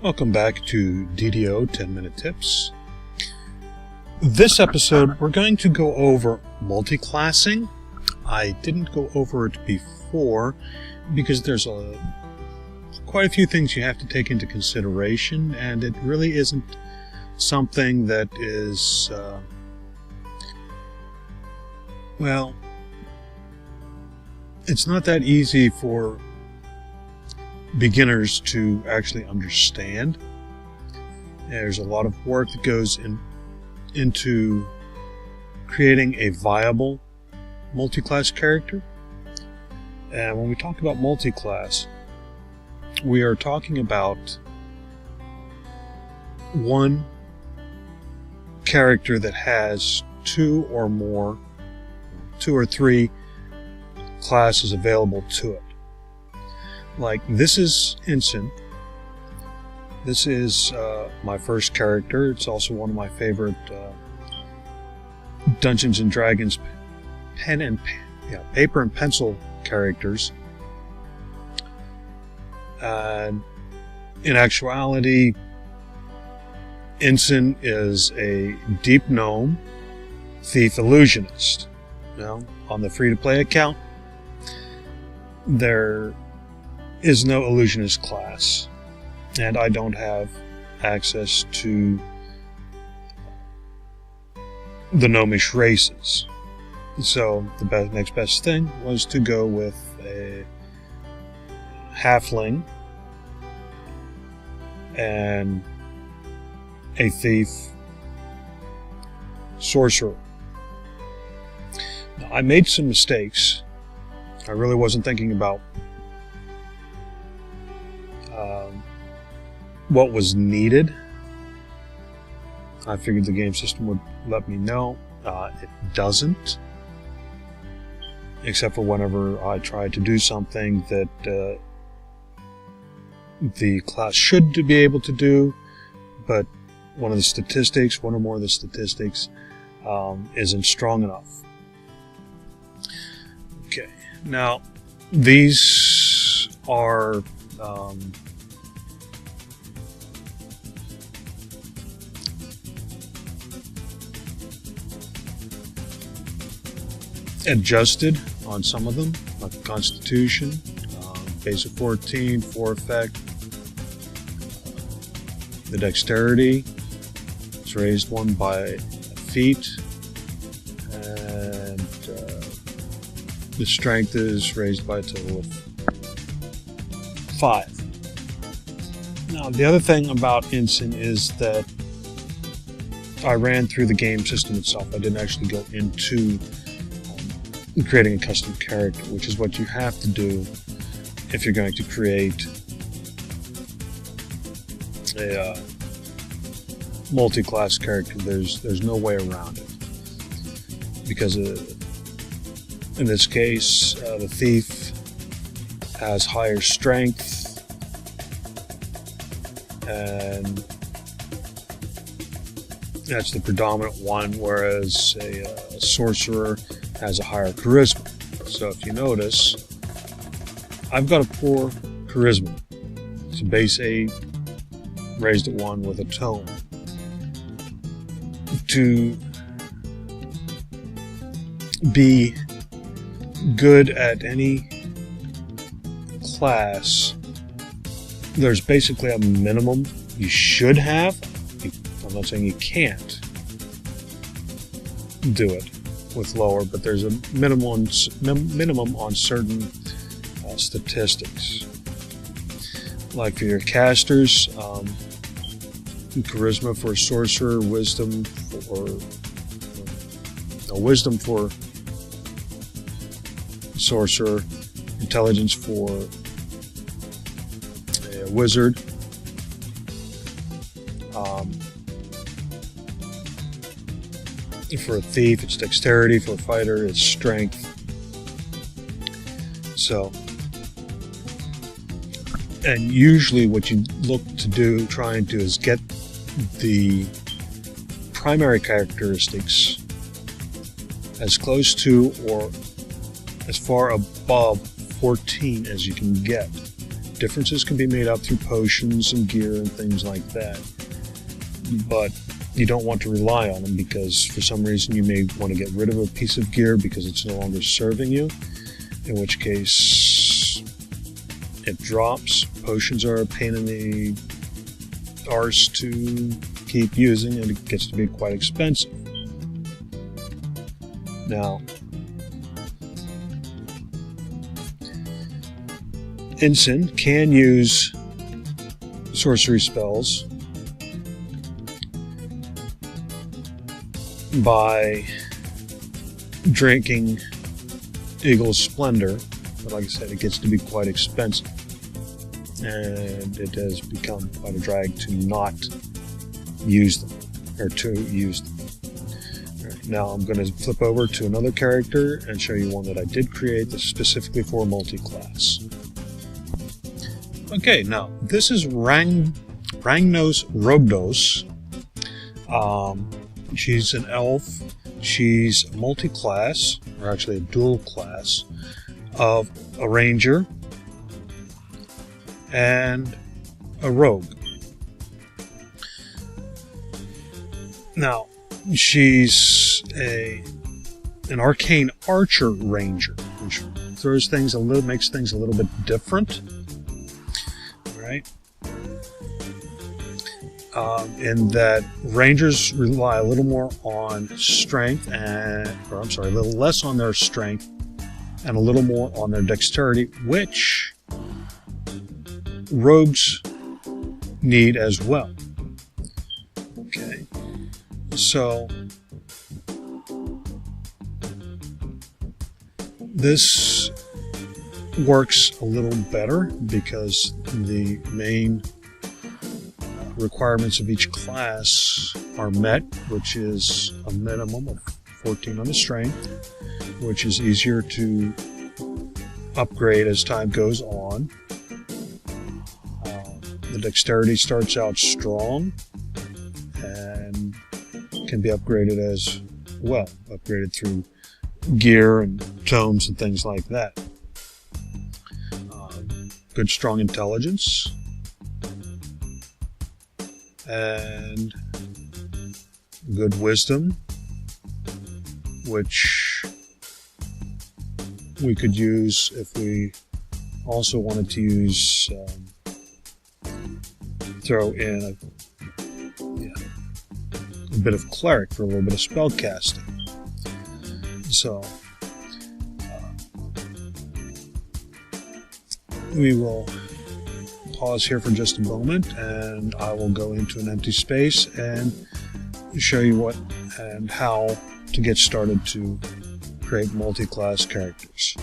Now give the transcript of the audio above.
Welcome back to DDO 10-Minute Tips. This episode, we're going to go over multiclassing. I didn't go over it before because there's quite a few things you have to take into consideration, and it really isn't something that is, it's not that easy for beginners to actually understand. There's a lot of work that goes into creating a viable multiclass character. And when we talk about multiclass, we are talking about one character that has two or three classes available to it. Like, this is Ensign. This is my first character. It's also one of my favorite Dungeons and Dragons paper and pencil characters. In actuality, Ensign is a deep gnome thief illusionist. Now, on the free-to-play account, there is no illusionist class, and I don't have access to the gnomish races. So the next best thing was to go with a halfling and a thief sorcerer. Now, I made some mistakes. I really wasn't thinking about what was needed. I figured the game system would let me know. It doesn't, except for whenever I try to do something that the class should be able to do, but one or more of the statistics isn't strong enough. Okay, now these are adjusted on some of them, like the Constitution, basic 14, 4 effect. The dexterity is raised 1 by feet, and the strength is raised by a total of 5. Now, the other thing about Ensign is that I ran through the game system itself. I didn't actually go into creating a custom character, which is what you have to do if you're going to create a multi-class character. There's no way around it, because in this case, the thief has higher strength, and that's the predominant one, whereas a sorcerer has a higher charisma. So if you notice, I've got a poor charisma. It's a base 8, raised at 1 with a tome. To be good at any class, there's basically a minimum you should have. I'm not saying you can't do it with lower, but there's a minimum on certain statistics. Like for your casters, charisma for sorcerer, wisdom for sorcerer, intelligence for a wizard, for a thief it's dexterity, for a fighter it's strength. So, and usually what you look to try and do is get the primary characteristics as close to or as far above 14 as you can get. differences can be made up through potions and gear and things like that. But you don't want to rely on them, because for some reason you may want to get rid of a piece of gear because it's no longer serving you, in which case it drops. Potions are a pain in the arse to keep using, and it gets to be quite expensive. Now, Ensign can use sorcery spells by drinking Eagle's Splendor, but like I said, it gets to be quite expensive, and it has become quite a drag to not use them, or to use them. All right, now I'm going to flip over to another character and show you one that I did create that's specifically for multi-class. Okay, now this is Ragnos Rogdos. She's an elf. She's a multi-class, or actually a dual class, of a ranger and a rogue. Now, she's an arcane archer ranger, which throws things a little, makes things a little bit different. Right? In that rangers rely a little more on strength, a little less on their strength and a little more on their dexterity, which rogues need as well. Okay, so this works a little better because the main requirements of each class are met, which is a minimum of 14 on the strength, which is easier to upgrade as time goes on. The dexterity starts out strong and can be upgraded as well, upgraded through gear and tomes and things like that. Good strong intelligence and good wisdom, which we could use if we also wanted to use throw in a bit of cleric for a little bit of spell casting. So we will pause here for just a moment, and I will go into an empty space and show you what and how to get started to create multi-class characters.